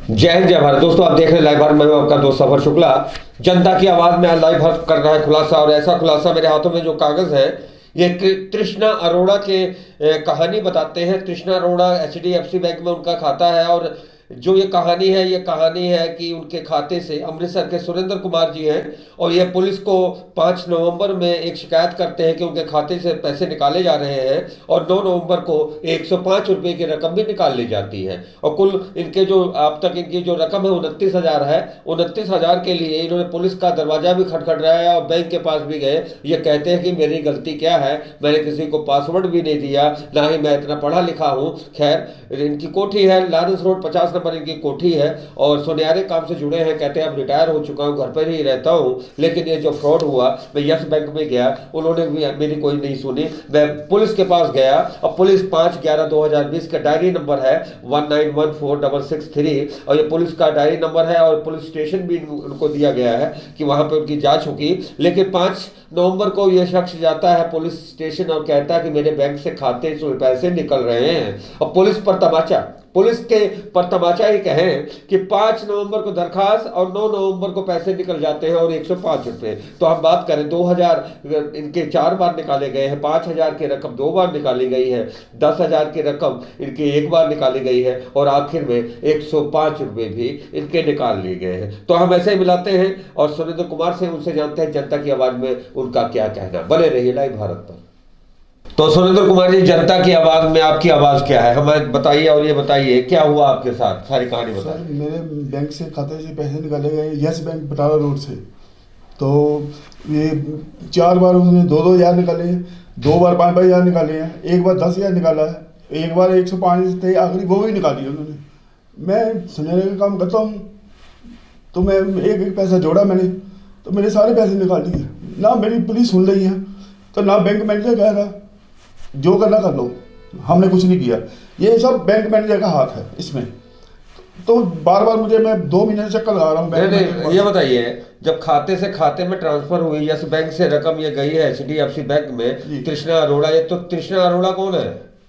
जय हिंद जय भारत। दोस्तों, आप देख रहे हैं लाइव भारत। मैं हूं आपका दोस्त सफर शुक्ला। जनता की आवाज में लाइव भारत कर रहा है खुलासा, और ऐसा खुलासा मेरे हाथों में जो कागज है ये तृष्णा अरोड़ा के कहानी बताते हैं। तृष्णा अरोड़ा HDFC बैंक में उनका खाता है, और जो ये कहानी है कि उनके खाते से अमृतसर के सुरेंद्र कुमार जी हैं, और ये पुलिस को 5 नवंबर में एक शिकायत करते हैं कि उनके खाते से पैसे निकाले जा रहे हैं, और 9 नवंबर को 105 रुपये की रकम भी निकाल ली जाती है। और कुल इनके जो अब तक इनकी जो रकम है 29,000 है। 29,000 के लिए इन्होंने पुलिस का दरवाजा भी खटखटाया और बैंक के पास भी गए। ये कहते हैं कि मेरी गलती क्या है, मैंने किसी को पासवर्ड भी नहीं दिया, ना ही मैं इतना पढ़ा लिखा हूँ। खैर, इनकी कोठी है लॉरेंस रोड 50 नंबर इनकी कोठी है, और सुनहरे काम से जुड़े हैं। कहते हैं अब रिटायर हो चुका हूँ, घर पर ही रहता हूँ, लेकिन ये जो फ्रॉड हुआ, मैं यस बैंक में गया, उन्होंने भी मेरी कोई नहीं सुनी। मैं पुलिस के पास गया, और पुलिस 5/11/2020 का डायरी नंबर है 19146663, और ये पुलिस का डायरी नंबर है, और पुलिस स्टेशन भी उनको दिया गया है कि वहां पे उनकी जांच होगी। लेकिन 5 नवंबर को यह शख्स जाता है पुलिस स्टेशन और कहता है कि मेरे बैंक से खाते से पैसे निकल रहे हैं, और पुलिस के पर तमाचा ही कहें कि 5 नवंबर को दरखास्त और 9 नवंबर को पैसे निकल जाते हैं, और 105 रुपये। तो हम बात करें 2,000 इनके 4 बार निकाले गए हैं, 5,000 की रकम 2 बार निकाली गई है, 10,000 की रकम इनकी 1 बार निकाली गई है, और आखिर में 105 रुपये भी इनके निकाल लिए गए हैं। तो हम ऐसे ही मिलाते हैं और सुरेंद्र कुमार से उनसे जानते हैं जनता की आवाज में उनका क्या कहना। बने रहिए लाइव भारत पर। तो सुरेंद्र कुमार जी, जनता की आवाज में आपकी आवाज क्या है, हमें बताइए, और ये बताइए क्या हुआ आपके साथ, सारी कहानी बताइए। सर, मेरे बैंक से खाते से पैसे निकाले गए यस बैंक बटाला रोड से। तो ये 4 बार उसने 2-2 हज़ार निकाले हैं, 2 बार 5-5 हज़ार निकाले हैं, एक बार 10,000 निकाला है, एक बार 105 थे आखिरी, वो भी निकाली उन्होंने। मैं सुनहरे का काम करता हूँ, तो मैं एक एक पैसा जोड़ा मैंने, तो मेरे सारे पैसे निकाल दिए। ना मेरी पुलिस सुन रही है, तो ना बैंक मैनेजर कह रहा जो करना कर लो, हमने कुछ नहीं किया। ये सब बैंक मैनेजर का हाथ है इसमें। तो बार बार मुझे, मैं 2 महीने से चक्कर लगा रहा हूँ बैंक नहीं, ये बताइए, जब खाते से खाते में ट्रांसफर हुई यस बैंक से रकम ये गई है HDFC बैंक में, तृष्णा अरोड़ा, ये तो तृष्णा अरोड़ा कौन है?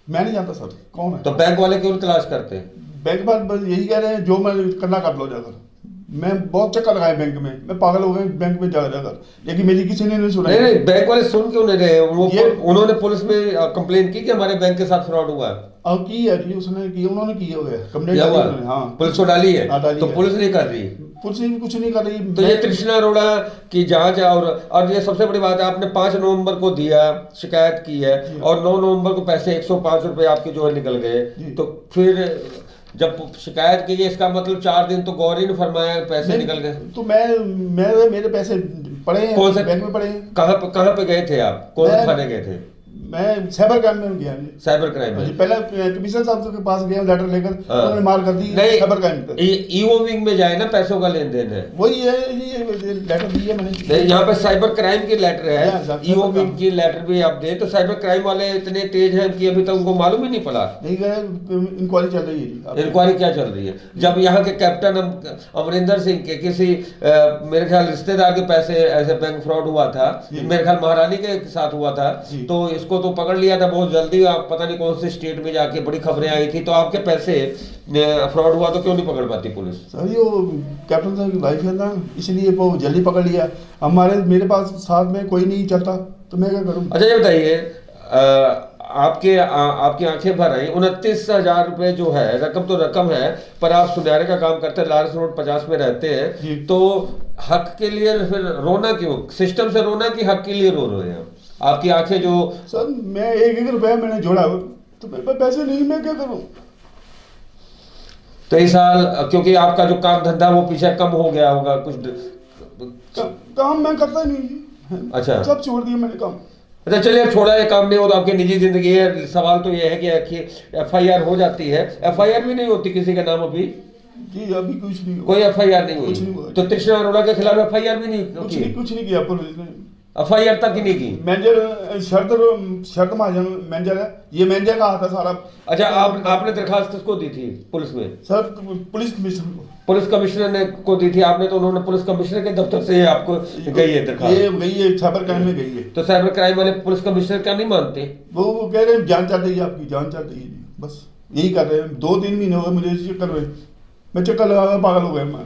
मैं नहीं जानता सर कौन है। तो बैंक वाले क्यों तलाश करते हैं? बैंक वाले बस यही कह रहे हैं जो मैं करना कर लो जाकर। मैं बहुत चक्कर लगाए बैंक में, मैं पागल हो गया बैंक में जाकर, लेकिन मेरी किसी ने नहीं सुना। नहीं, बैंक वाले सुन क्यों नहीं रहे? उन्होंने पुलिस में कंप्लेन की कि हमारे बैंक के साथ फ्रॉड हुआ है। अब की है, उसने की, उन्होंने किया हुआ है कंप्लेंट। हाँ, पुलिस को डाली है, तो पुलिस नहीं कर रही, पुलिस कुछ नहीं कर रही। तो ये तृष्णा अरोड़ा की जांच है। और ये सबसे बड़ी बात है, आपने 5 नवंबर को दिया, शिकायत की है, और 9 नवंबर को पैसे 105 रुपए आपके जो है निकल गए। तो फिर जब शिकायत की गई, इसका मतलब 4 दिन तो गौरी ने फरमाया पैसे निकल गए। तो मेरे पैसे पड़े हैं, कौन से बैंक में पड़े हैं। कहाँ पे गए थे आप, कौन से थाने गए थे? मैं साइबर क्राइम में गया। साइबर क्राइम में पहले कमिश्नर साहब के पास गया लेटर लेकर, उन्होंने मार कर दी। नहीं, साइबर क्राइम पे ईओ विंग में जाए ना, पैसों का लेन देन है, वही है। ये लेटर दी है मैंने। नहीं, यहाँ पे साइबर क्राइम की लेटर है, ईओ विंग की लेटर भी आप दे। तो साइबर क्राइम वाले इतने तेज हैं कि अभी तक उनको मालूम ही नहीं पड़ा। नहीं, इंक्वायरी चल रही है। इंक्वायरी क्या चल रही है? जब यहाँ के कैप्टन अमरिंदर सिंह के किसी मेरे ख्याल रिश्तेदार के पैसे ऐसे बैंक फ्रॉड हुआ था, मेरे ख्याल महारानी के साथ हुआ था, तो इसको तो पकड़ लिया था बहुत जल्दी। आप पता नहीं कौन से स्टेट में जाके बड़ी खबरें आई थी। तो आपके पैसे फ्रॉड हुआ तो क्यों नहीं पकड़ पाती पुलिस? सर, ये कैप्टन साहब की वाइफ है ना, इसलिए वो जल्दी पकड़ लिया। मेरे पास साथ में कोई नहीं चलता, तो मैं क्या करूँ? अच्छा, ये बताइए, आपकी आंखें भर आई। 29,000 रुपए जो है रकम, तो रकम है, पर आप सुनहरे का काम करते हैं, लॉरेंस रोड 50 में रहते हैं, तो हक के लिए फिर रोना क्यों? सिस्टम से रोना कि हक के लिए रो रहे हैं? आपकी आंखें जो सर, मैं 1-1 रुपया मैंने जोड़ा, तो मेरे पास पैसे नहीं, मैं क्या करूं? तो इस साल क्योंकि आपका जो काम धंधा वो पीछे कम हो गया होगा कुछ काम मैं करता ही नहीं। अच्छा, सब छोड़ दिया मैंने काम। अच्छा, चलिए, अब छोड़ा ये काम नहीं हो तो आपकी निजी जिंदगी है। सवाल तो ये है कि FIR हो जाती है, FIR भी नहीं होती किसी का नाम अभी? जी, अभी कुछ नहीं, कोई FIR नहीं हुई। तो तृष्णा अरोड़ा के खिलाफ FIR भी नहीं होती? कुछ नहीं किया पुलिस ने, FIR तक ही नहीं की। मैनेजर शरत महाजन मैनेजर है, ये मैनेजर का हाथ है सारा। अच्छा, आपने दरखास्त किसको दी थी पुलिस में? सर, पुलिस कमिश्नर को। पुलिस कमिश्नर ने को दी थी आपने, तो उन्होंने पुलिस कमिश्नर के दफ्तर से आपको गई है दरखास्त? ये गई है, साइबर क्राइम में गई है। तो साइबर क्राइम वाले पुलिस कमिश्नर क्या नहीं मानते? वो कह रहे हैं जान चल रही है, आपकी जान चल रही है, बस यही कर रहे हैं। 2-3 महीने हो गए मुझे इस चक्कर में, मैं चक्कर लगा पागल हो गया मैं।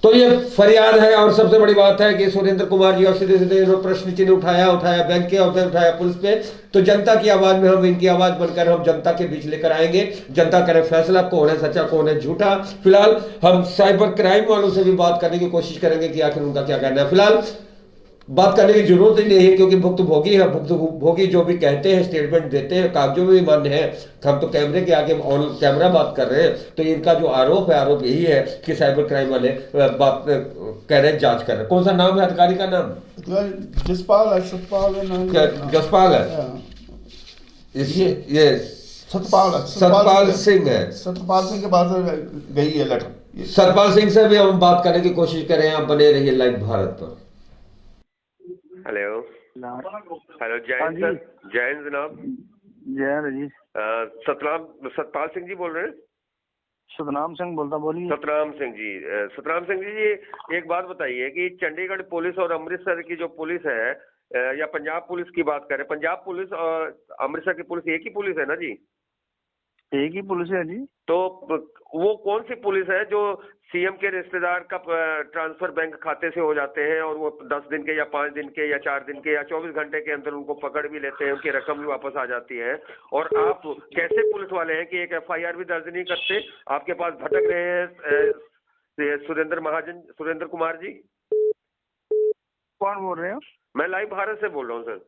तो ये फरियाद है। और सबसे बड़ी बात है कि सुरेंद्र कुमार जी और सीधे सीधे इन्होंने प्रश्न चिन्ह उठाया बैंक के और फिर उठाया पुलिस पे। तो जनता की आवाज में हम इनकी आवाज बनकर हम जनता के बीच लेकर आएंगे। जनता करे फैसला कौन है सच्चा कौन है झूठा। फिलहाल हम साइबर क्राइम वालों से भी बात करने की कोशिश करेंगे कि आखिर उनका क्या कहना है। फिलहाल बात करने की जरूरत ही नहीं है क्योंकि भुक्तभोगी है। भुक्तभोगी जो भी कहते हैं स्टेटमेंट देते हैं कागजों में भी मान्य है। हम तो कैमरे के आगे ऑन कैमरा बात कर रहे हैं। तो इनका जो आरोप है आरोप यही है कि साइबर क्राइम वाले बात कह रहे हैं जांच कर रहे हैं। कौन सा नाम है अधिकारी का नाम? जसपाल है, सतपाल है नाम। जसपाल है ये सतपाल सिंह है। सतपाल सिंह के पास गई है लेटर। सतपाल सिंह से भी हम बात करने की कोशिश करें। आप बने रहिए लाइव भारत पर। Hello hello Jain sir, Jain जनाब। जय जी। सतपाल सिंह जी बोल रहे हैं? सतनाम सिंह बोलता, बोलिए। सतराम सिंह जी, सतराम सिंह जी एक बात बताइए कि चंडीगढ़ पुलिस और अमृतसर की जो पुलिस है या पंजाब पुलिस की बात करें, पंजाब पुलिस और अमृतसर की पुलिस एक ही पुलिस है ना जी? एक ही पुलिस है जी। तो वो कौन सी पुलिस है जो सीएम के रिश्तेदार का ट्रांसफर बैंक खाते से हो जाते हैं और वो 10 दिन के या 5 दिन के या 4 दिन के या 24 घंटे के अंदर उनको पकड़ भी लेते हैं, उनकी रकम भी वापस आ जाती है? और आप कैसे पुलिस वाले हैं कि एक एफआईआर भी दर्ज नहीं करते? आपके पास भटक रहे हैं सुरेंद्र कुमार जी। कौन बोल रहे हो? मैं लाइव भारत से बोल रहा हूँ सर,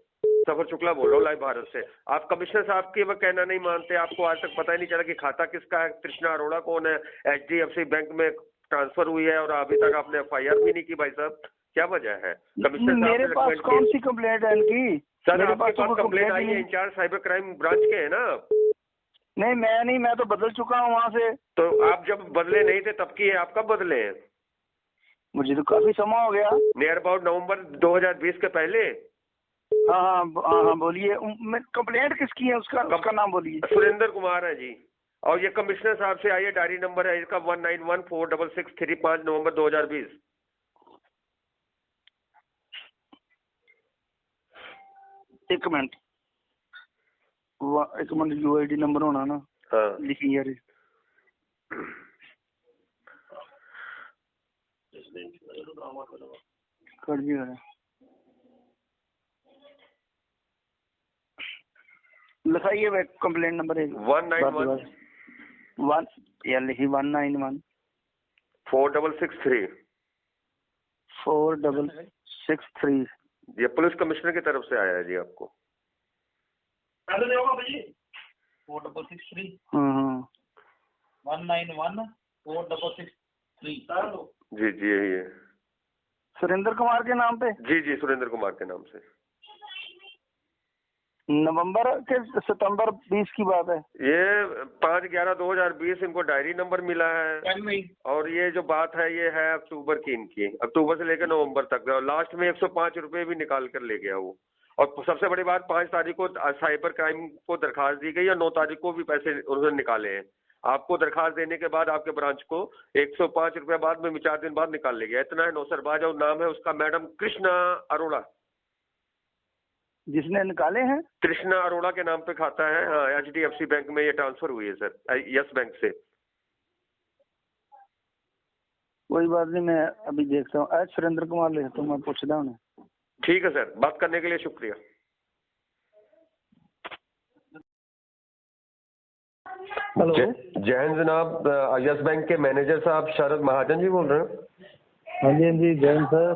सफर शुक्ला बोल रहा हूँ लाइव भारत से। आप कमिश्नर साहब की वह कहना नहीं मानते, आपको आज तक पता ही नहीं चला कि खाता किसका है, कृष्णा अरोड़ा कौन है, एचडीएफसी बैंक में ट्रांसफर हुई है और अभी तक आपने एफआईआर भी नहीं की। भाई साहब क्या वजह है? कमिश्नर साहब मेरे पास कौन सी कंप्लेंट है इनकी? सर आपके पास कंप्लेंट आई है, इंचार्ज साइबर क्राइम ब्रांच के है ना? नहीं, मैं तो बदल चुका हूँ वहाँ से। तो आप जब बदले नहीं थे तब की है, आप कब बदले हैं? मुझे तो काफी समय हो गया, नियर अबाउट नवंबर 2020 के पहले। हाँ, बोलिए। कंप्लेंट किसकी है? उसका नाम बोलिए। सुरेंद्र कुमार है जी, और ये कमिश्नर साहब से आई है। डायरी नंबर है इसका 19146635 5 नवंबर 2020। एक मिनट यूआईडी नंबर होना ना? हाँ लिखिए यार। कर दिया है, लिखाइए कंप्लेंट नंबर 191 या लिखिए 191 4663 4663। ये पुलिस कमिश्नर की तरफ से आया है जी आपको। 4663 191 4663। जी यही है। सुरेंद्र कुमार के नाम पे? जी सुरेंद्र कुमार के नाम से। नवंबर के सितंबर 20 की बात है। ये 5/11/2020 इनको डायरी नंबर मिला है। और ये जो बात है ये है अक्टूबर की, इनकी अक्टूबर से लेकर नवंबर तक। और लास्ट में 105 रुपए भी निकाल कर ले गया वो। और सबसे बड़ी बात 5 तारीख को साइबर क्राइम को दरखास्त दी गई और 9 तारीख को भी पैसे उन्होंने निकाले हैं। आपको दरखास्त देने के बाद आपके ब्रांच को 105 रुपए बाद में 4 दिन बाद निकाल ले गया। इतना है नौसरबाज। और नाम है उसका मैडम कृष्णा अरोड़ा। जिसने निकाले हैं कृष्णा अरोड़ा के नाम पे खाता है। हाँ, एचडीएफसी बैंक में ये ट्रांसफर हुई है सर, यस बैंक से। कोई बात नहीं, मैं अभी देखता हूँ। आज सुरेंद्र कुमार लेता हूँ, मैं पूछता हूँ। ठीक है सर, बात करने के लिए शुक्रिया। हेलो जैन जनाब, यस बैंक के मैनेजर साहब शरद महाजन जी बोल रहे हैं? हाँ जी जैन सर।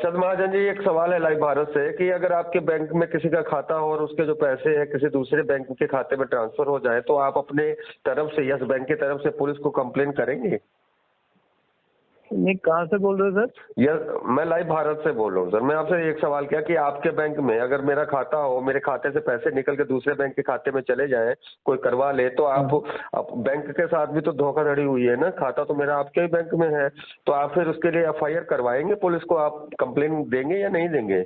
शरद महाजन जी, एक सवाल है लाइव भारत से कि अगर आपके बैंक में किसी का खाता हो और उसके जो पैसे हैं किसी दूसरे बैंक के खाते में ट्रांसफर हो जाए तो आप अपने तरफ से यस बैंक की तरफ से पुलिस को कंप्लेन करेंगे? नहीं, कहाँ से बोल रहे हो सर? यस, मैं लाइव भारत से बोल रहा हूँ सर। मैं आपसे एक सवाल किया कि आपके बैंक में अगर मेरा खाता हो, मेरे खाते से पैसे निकल के दूसरे बैंक के खाते में चले जाए, कोई करवा ले, तो आप बैंक के साथ भी तो धोखाधड़ी हुई है ना। खाता तो मेरा आपके ही बैंक में है, तो आप फिर उसके लिए एफआईआर करवाएंगे पुलिस को? आप कंप्लेन देंगे या नहीं देंगे?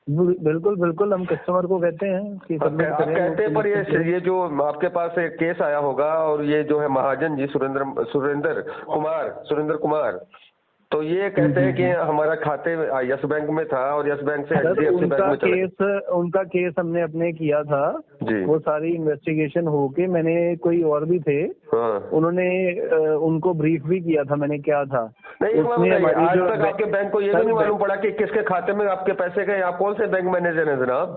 बिल्कुल हम कस्टमर को कहते हैं कि आप कहते हैं, पर ये जो आपके पास एक केस आया होगा और ये जो है महाजन जी सुरेंद्र कुमार तो ये कहते हैं कि हमारा खाते यस बैंक में था और यस बैंक से सर, HDFC बैंक में चला गया। उनका केस हमने अपने किया था जी। वो सारी इन्वेस्टिगेशन होके मैंने कोई और भी थे हाँ। उन्होंने उनको ब्रीफ भी किया था मैंने क्या था नहीं, एक बात उसमें बताइए, हमारी आज जो तक आपके बैंक को ये भी नहीं मालूम पड़ा कि किसके खाते में आपके पैसे गए? आप कौन से बैंक मैनेजर हैं जनाब?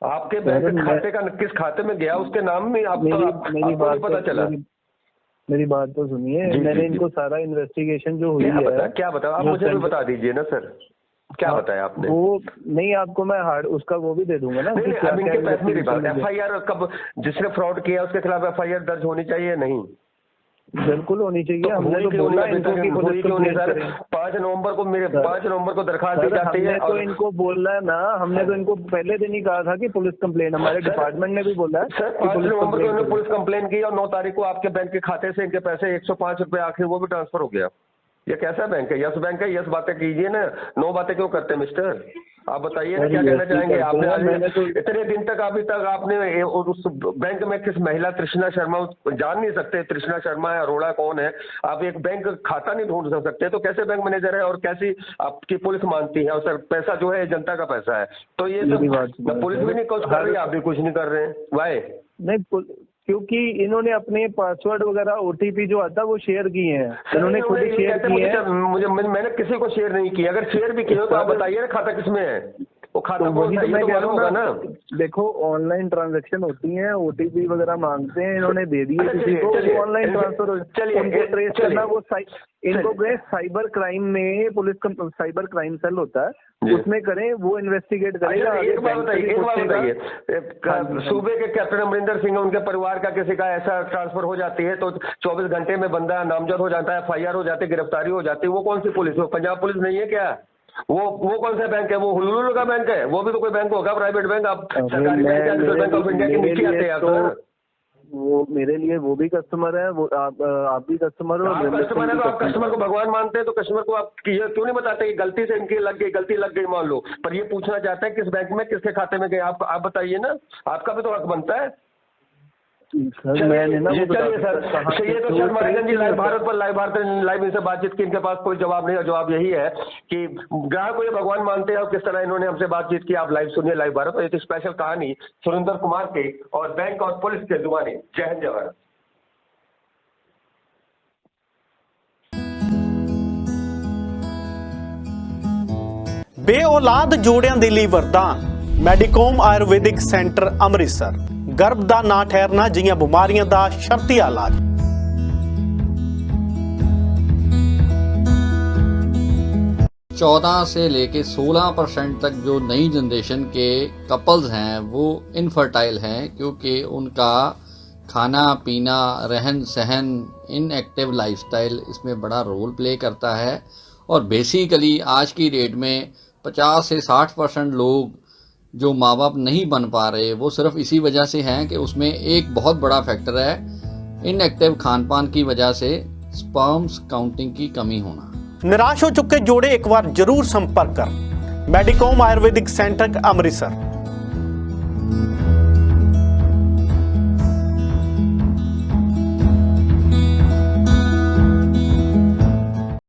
आपके बैंक खाते का किस खाते में गया उसके नाम में मेरी बात पता चला? मेरी बात तो सुनिए, मैंने इनको सारा इन्वेस्टिगेशन जो हुई है क्या बताया आप मुझे भी बता दीजिए ना सर, क्या बताया आपने? वो नहीं, आपको मैं हार्ड उसका वो भी दे दूंगा ना। नहीं, अब इनके पैसे मेरी बात, FIR कब जिसने फ्रॉड किया उसके खिलाफ FIR दर्ज होनी चाहिए नहीं? बिल्कुल होनी चाहिए। हमने तो बोला इनको कि पुलिस कंप्लेंट करें। 5 नवंबर को मेरे 5 नवंबर को दरखास्त दी जाती है तो इनको बोलना है ना, हमने तो इनको पहले दिन ही कहा था कि पुलिस कंप्लेंट, हमारे डिपार्टमेंट ने भी बोला है सर 5 नवंबर को उन्होंने पुलिस कंप्लेंट की और 9 तारीख को आपके बैंक के खाते से इनके पैसे 105 रुपए आखिर वो भी ट्रांसफर हो गया। ये कैसा बैंक है? यस बैंक है, यस बातें कीजिए ना, 9 बातें क्यों करते हैं मिस्टर? आप बताइए ना क्या कहना चाहेंगे? आपने इतने दिन तक अभी तक आपने उस बैंक में किस महिला तृष्णा शर्मा जान नहीं सकते तृष्णा शर्मा है, अरोड़ा कौन है? आप एक बैंक खाता नहीं ढूंढ सकते तो कैसे बैंक मैनेजर है और कैसी आपकी पुलिस मानती है? और सर पैसा जो है जनता का पैसा है, तो ये सब पुलिस भी नहीं कुछ कर रही, आप भी कुछ नहीं कर रहे हैं। वाई नहीं? क्योंकि इन्होंने अपने पासवर्ड वगैरह OTP जो आता है वो शेयर किए हैं, इन्होंने खुद ही शेयर किए हैं। मैंने किसी को शेयर नहीं किया। अगर शेयर भी किए हो तो आप बताइए ना खाता किसमें है? वो खाता कौन सा है? तो मालूम होगा ना। देखो ऑनलाइन ट्रांजैक्शन होती है, OTP वगैरह मांगते हैं, इन्होंने दे दिए किसी को, ऑनलाइन ट्रांसफर उनको ट्रेस करना, वो इनको गए साइबर क्राइम में, पुलिस साइबर क्राइम सेल होता है उसमें करें, वो इन्वेस्टिगेट करेगा। एक बात बताइए, सूबे के कैप्टन अमरिंदर सिंह उनके परिवार का किसी का ऐसा ट्रांसफर हो जाती है तो 24 घंटे में बंदा नामजद हो जाता है, FIR हो जाती है, गिरफ्तारी हो जाती है। वो कौन सी पुलिस? वो पंजाब पुलिस नहीं है क्या? वो कौन सा बैंक है? वो हुलूलू का बैंक है? वो भी तो कोई बैंक होगा, प्राइवेट बैंक। आप सरकारी बैंक ऑफ इंडिया के नीचे आते हैं। वो मेरे लिए वो भी कस्टमर है, वो आप भी कस्टमर हो। आप कस्टमर है तो आप कस्टमर को भगवान मानते हैं तो कस्टमर को आप क्यों नहीं बताते कि गलती से इनकी गलती लग गई मान लो, पर ये पूछना चाहते हैं किस बैंक में किसके खाते में गए? आप बताइए ना, आपका भी तो हक बनता है। मैंने ना चलिए सर, ये तो सर महाराजन जी लाइव भारत पर लाइव इनसे बातचीत की, इनके पास कोई जवाब नहीं है। जवाब यही है कि ग्राहक को ये भगवान मानते हैं और किस तरह इन्होंने हमसे बातचीत की। आप लाइव सुनिए लाइव भारत। एक स्पेशल कहानी सुरेंद्र कुमार के और बैंक और पुलिस के जुबानी। जय हिंद जय भारत। बे औलाद जोड़िਆਂ ਦੇ ਲਈ ਵਰਦਾਨ ਮੈਡੀਕੋਮ ਆਯੁਰਵੈਦਿਕ ਸੈਂਟਰ ਅੰਮ੍ਰਿਤਸਰ। गर्भ का ना ठहरना जिहियां बीमारियां का शर्ती इलाज। 14 से लेके 16% तक जो नई जनरेशन के कपल्स हैं वो इनफर्टाइल हैं, क्योंकि उनका खाना पीना रहन सहन इनएक्टिव लाइफस्टाइल इसमें बड़ा रोल प्ले करता है। और बेसिकली आज की डेट में 50 से 60% लोग जो माँ बाप नहीं बन पा रहे वो सिर्फ इसी वजह से हैं कि उसमें एक बहुत बड़ा फैक्टर है इनएक्टिव खान पान की वजह से स्पर्म्स काउंटिंग की कमी होना। निराश हो चुके जोड़े एक बार जरूर संपर्क कर मैडिकॉम आयुर्वेदिक सेंटर अमृतसर।